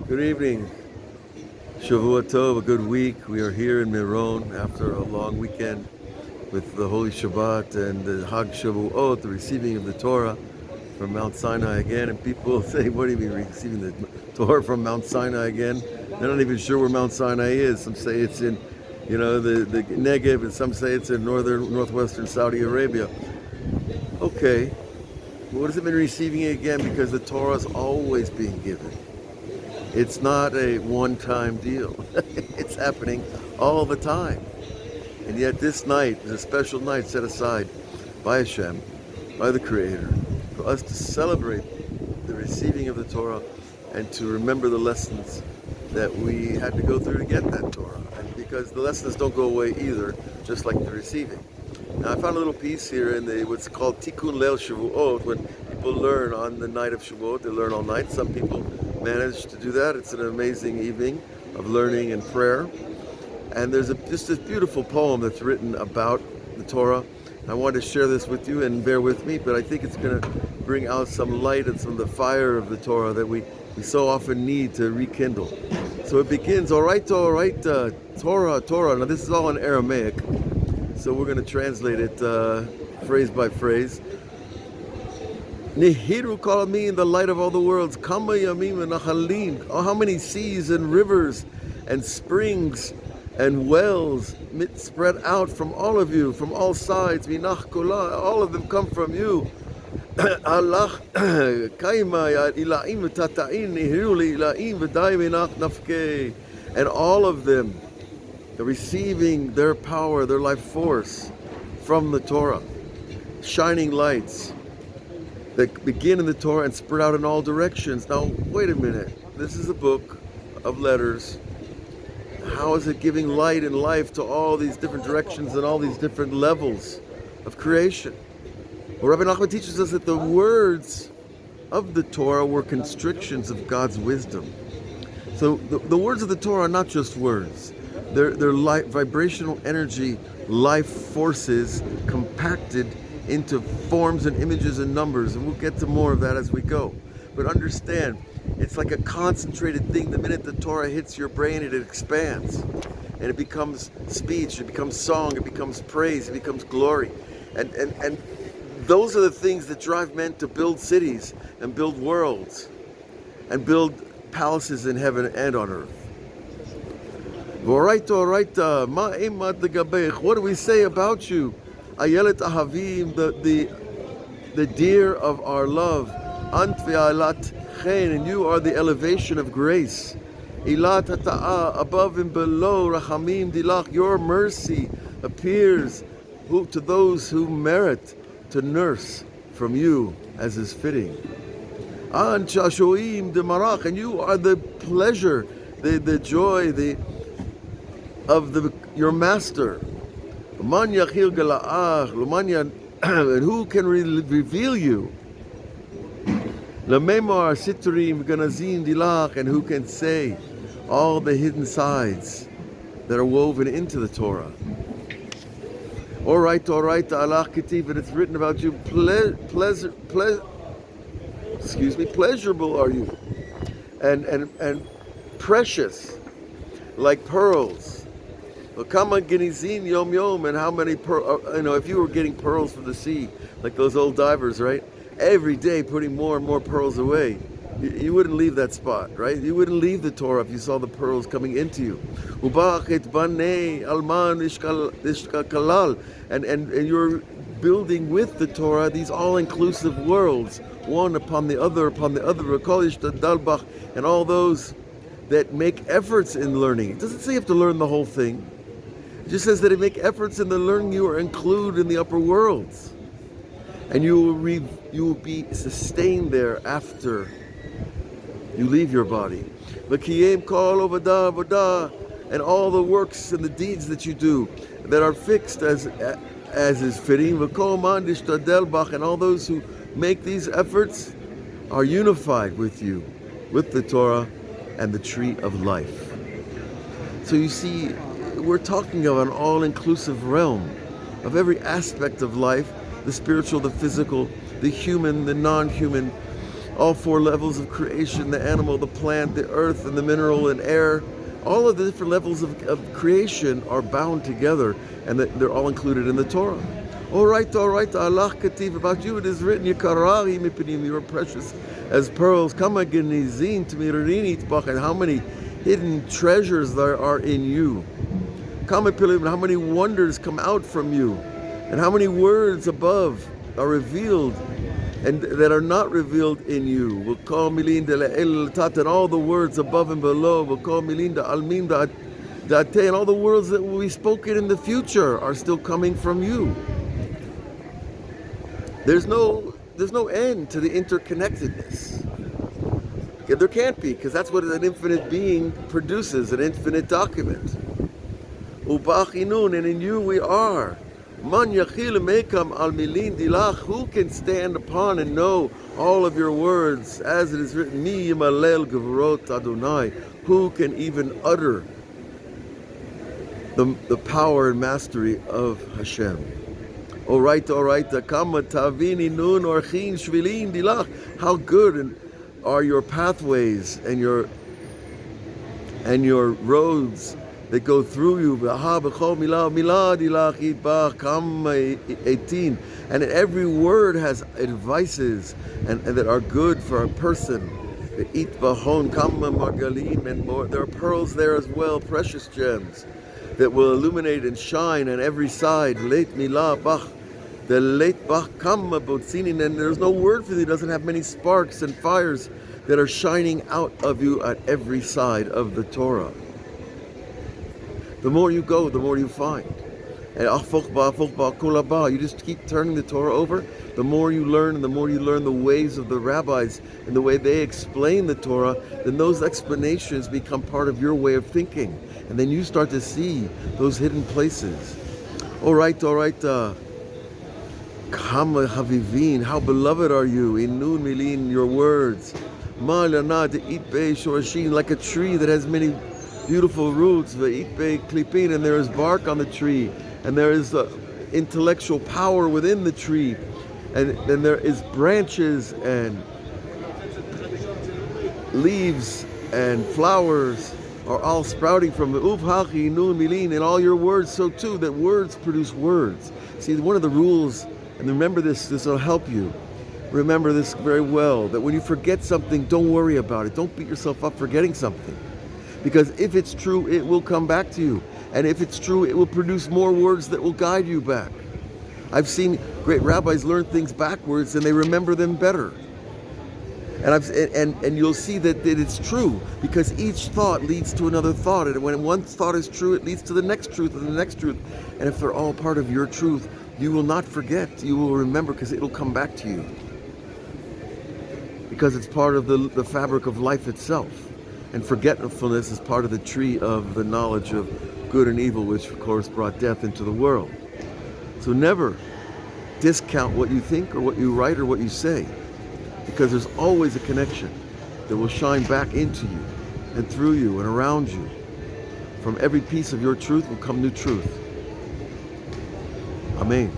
Good evening. Shavuot Tov, a good week. We are here in Meron after a long weekend with the Holy Shabbat and the Hag Shavuot, the receiving of the Torah from Mount Sinai again. And people say, what do you mean receiving the Torah from Mount Sinai again? They're not even sure where Mount Sinai is. Some say it's in, the Negev, and some say it's in northwestern Saudi Arabia. Okay, well, what does it mean receiving it again? Because the Torah is always being given. It's not a one-time deal. It's happening all the time. And yet this night is a special night set aside by Hashem, by the Creator, for us to celebrate the receiving of the Torah and to remember the lessons that we had to go through to get that Torah. And because the lessons don't go away either, just like the receiving. Now I found a little piece here in what's called Tikkun Leil Shavuot, when people learn on the night of Shavuot. They learn all night. Some people manage to do that. It's an amazing evening of learning and prayer. And there's just this beautiful poem that's written about the Torah. I wanted to share this with you, and bear with me, but I think it's going to bring out some light and some of the fire of the Torah that we so often need to rekindle. So it begins, all right, Torah. Now this is all in Aramaic, so we're going to translate it phrase by phrase. Nihiru call me in the light of all the worlds. Kama yamim nachalim. Oh, how many seas and rivers and springs and wells spread out from all of you, from all sides. Minach kola, all of them come from you. Allah kaima ilaim tata'in nihiru ilaim v'dai minach nafke. And all of them are receiving their power, their life force from the Torah. Shining lights that begin in the Torah and spread out in all directions. Now, wait a minute. This is a book of letters. How is it giving light and life to all these different directions and all these different levels of creation? Well, Rabbi Nachman teaches us that the words of the Torah were constrictions of God's wisdom. So the words of the Torah are not just words. They're light, vibrational energy, life forces compacted into forms and images and numbers, and we'll get to more of that as we go. But understand, it's like a concentrated thing. The minute the Torah hits your brain, it expands, and it becomes speech, it becomes song, it becomes praise, it becomes glory, and those are the things that drive men to build cities and build worlds and build palaces in heaven and on earth. What do we say about you? Ayelet Ahavim, the deer of our love. Ant ve'alat chen, and you are the elevation of grace. Ilat hata'a, above and below. Rachamim dilach, your mercy appears to those who merit to nurse from you as is fitting. Ant shashoim demarach, and you are the pleasure, the joy, of your master. And who can reveal you? And who can say all the hidden sides that are woven into the Torah? All right, Allah Ketiv, and it's written about you. Pleasurable are you, and precious, like pearls. Kama ginizin yom yom, and how many if you were getting pearls from the sea, like those old divers, right? Every day putting more and more pearls away, you wouldn't leave that spot, right? You wouldn't leave the Torah if you saw the pearls coming into you. And you're building with the Torah these all-inclusive worlds, one upon the other, and all those that make efforts in learning. It doesn't say you have to learn the whole thing. It just says that it make efforts in the learning you are included in the upper worlds. And you will be sustained there after you leave your body. And all the works and the deeds that you do that are fixed as is fitting. And all those who make these efforts are unified with you, with the Torah and the tree of life. So you see, we're talking of an all-inclusive realm of every aspect of life, the spiritual, the physical, the human, the non-human, all four levels of creation, the animal, the plant, the earth, and the mineral and air. All of the different levels of creation are bound together, and they're all included in the Torah. All right, Allah kativ, about you it is written, Yikarari mipinim, you are precious as pearls. Kama genizin tmirini tbach, and how many hidden treasures there are in you. Kama pilim, how many wonders come out from you, and how many words above are revealed and that are not revealed in you. We'll call milin de el tat, and all the words above and below. We'll call milin de almin date, and all the words that will be spoken in the future are still coming from you. There's no end to the interconnectedness. Yeah, there can't be, because that's what an infinite being produces, an infinite document. Ubachinun, and in you we are. Man yachil mekam al milin dilach, who can stand upon and know all of your words, as it is written, Mi yimalel gevorot Adonai, who can even utter the power and mastery of Hashem. All right, kama tavini nun orchin shvilin dilach, how good are your pathways and your roads that go through you. And every word has advices and that are good for a person. And more. There are pearls there as well, precious gems that will illuminate and shine on every side. The late Bach Kamma Botzinin, and there's no word for it. It doesn't have many sparks and fires that are shining out of you at every side of the Torah. The more you go, the more you find. And you just keep turning the Torah over. The more you learn, and the more you learn the ways of the rabbis and the way they explain the Torah, then those explanations become part of your way of thinking. And then you start to see those hidden places. All right. Kama havivin, how beloved are you? Inun milin, your words. Ma'lana de'itbe shorashin, like a tree that has many beautiful roots. Ve'itbe klipin, and there is bark on the tree, and there is intellectual power within the tree, and then there is branches and leaves and flowers are all sprouting from the uvhachi nun milin, and all your words so too, that words produce words. See, one of the rules, and remember this will help you. Remember this very well, that when you forget something, don't worry about it. Don't beat yourself up for getting something. Because if it's true, it will come back to you. And if it's true, it will produce more words that will guide you back. I've seen great rabbis learn things backwards and they remember them better. And you'll see that it's true, because each thought leads to another thought. And when one thought is true, it leads to the next truth and the next truth. And if they're all part of your truth, you will not forget, you will remember, because it will come back to you. Because it's part of the fabric of life itself. And forgetfulness is part of the tree of the knowledge of good and evil, which of course brought death into the world. So never discount what you think or what you write or what you say, because there's always a connection that will shine back into you and through you and around you. From every piece of your truth will come new truth. Amen.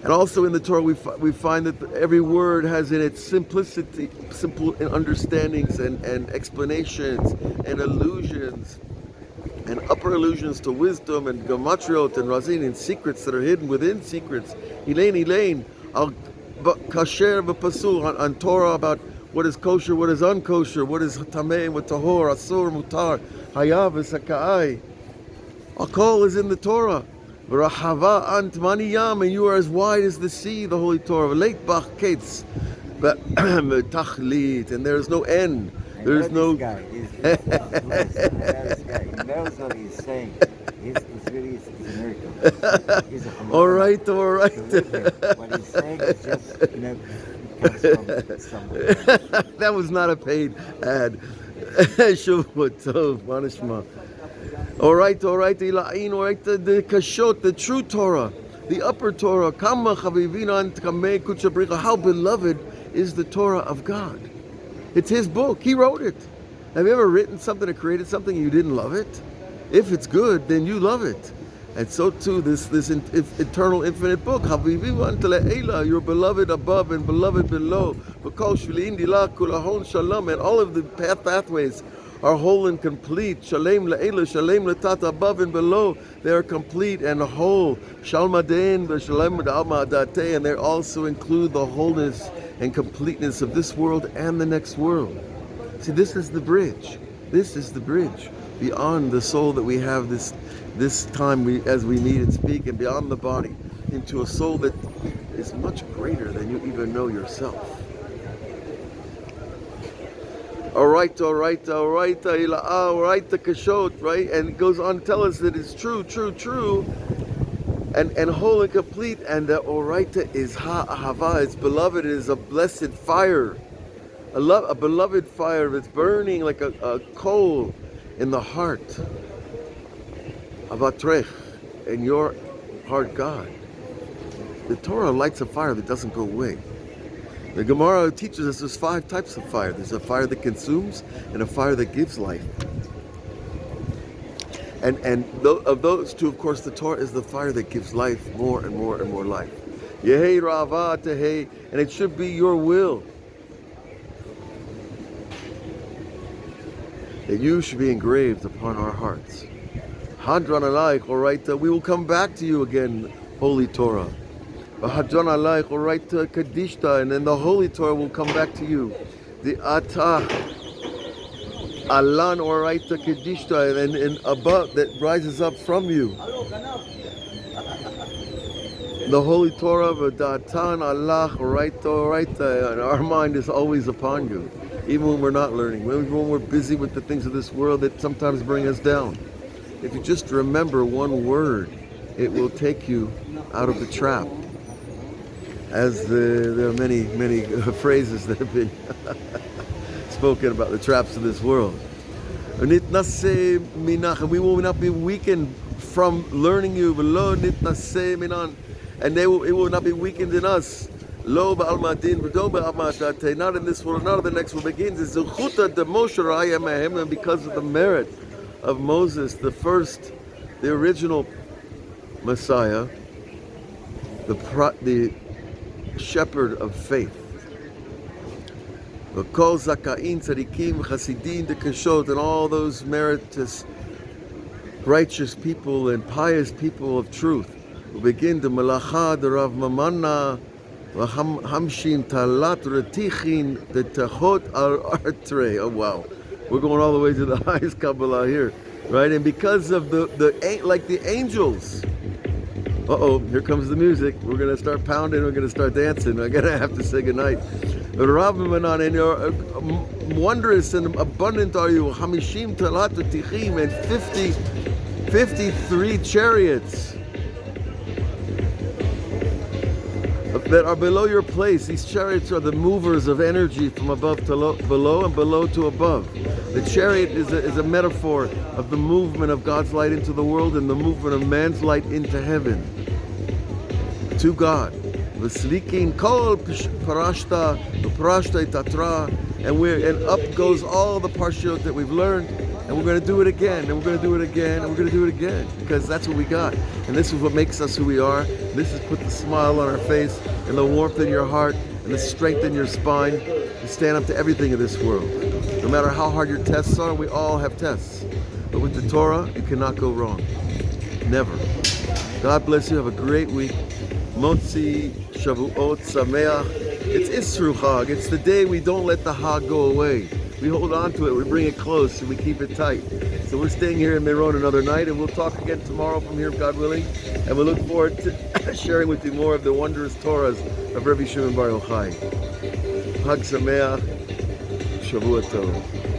And also in the Torah we find that every word has in its simplicity, simple understandings and explanations and allusions and upper allusions to wisdom and gematriot and razin and secrets that are hidden within secrets. Elaine, al kasher v'pasul, on Torah, about what is kosher, what is unkosher, what is tameh, what tahor, asur, mutar, hayav, v'saka'ai. Akol is in the Torah. Rahava ant maniyam, and you are as wide as the sea, the Holy Torah. Leit bach ketz, tachlit, and there is no end. There is no. This guy. He knows what he's saying. He's really a miracle. He's a all right. What he's saying is just, comes from somewhere. That was not a paid ad. Shavuot tov, manishma. All right, the kashot, the true Torah, the upper Torah. How beloved is the Torah of God? It's His book. He wrote it. Have you ever written something or created something and you didn't love it? If it's good, then you love it. And so too, this eternal, infinite book, your beloved above and beloved below, and all of the pathways are whole and complete. Shalem la'ela, shalem la'tata, above and below, they are complete and whole. Shalmadein v'shalem da'alma'adate, and they also include the wholeness and completeness of this world and the next world. See, this is the bridge. This is the bridge beyond the soul that we have this time as we meet and speak, and beyond the body, into a soul that is much greater than you even know yourself. All right, kashot, right? And it goes on to tell us that it's true, and whole and complete, and the oraita is ha'ahava, it's beloved, it is a blessed fire, a beloved fire that's burning like a coal in the heart of Atrech, in your heart, God. The Torah lights a fire that doesn't go away. The Gemara teaches us there's 5 types of fire. There's a fire that consumes and a fire that gives life. And of those two, of course, the Torah is the fire that gives life, more and more and more life. Yehei ra'ava tehei, and it should be your will that you should be engraved upon our hearts. Hadran alaych, all right, we will come back to you again, Holy Torah. Hadran alaych, all right, kadishta, and then the Holy Torah will come back to you. The atah, alan, all right, kadishta, and above, that rises up from you. The Holy Torah, v'datan Allah, all right, and our mind is always upon you, even when we're not learning, even when we're busy with the things of this world that sometimes bring us down. If you just remember one word, it will take you out of the trap. As there are many phrases that have been spoken about the traps of this world. And we will not be weakened from learning you. And it will not be weakened in us. Not in this world, not in the next world. Begins and because of the merit of Moses, the original Messiah, the shepherd of faith. And all those meritorious, righteous people and pious people of truth who begin the Malacha, the Rav Mamanna, Hamshin Talat Retichin, the Tachot Artre. Oh wow. We're going all the way to the highest Kabbalah here, right? And because of like the angels. Here comes the music. We're going to start pounding. We're going to start dancing. I'm going to have to say goodnight. Rav Manan, and you're wondrous and abundant are you. Hamishim Talat Tichim, and 53 chariots that are below your place. These chariots are the movers of energy from above to below and below to above. The chariot is a metaphor of the movement of God's light into the world and the movement of man's light into heaven, to God. V'slikin kol parashta tatra, and up goes all the parshiot that we've learned, and we're going to do it again, and we're going to do it again, and we're going to do it again, because that's what we got, and this is what makes us who we are. This has put the smile on our face, and the warmth in your heart, and the strength in your spine to stand up to everything in this world. No matter how hard your tests are, we all have tests, but with the Torah, you cannot go wrong. Never. God bless you. Have a great week. Motzi Shavuot Sameach. It's Isru Chag. It's the day we don't let the Hag go away. We hold on to it, we bring it close, and we keep it tight. So we're staying here in Meron another night, and we'll talk again tomorrow from here, God willing. And we look forward to sharing with you more of the wondrous Torahs of Rabbi Shimon Bar Yochai. Hag Sameach. Shavuot Tov.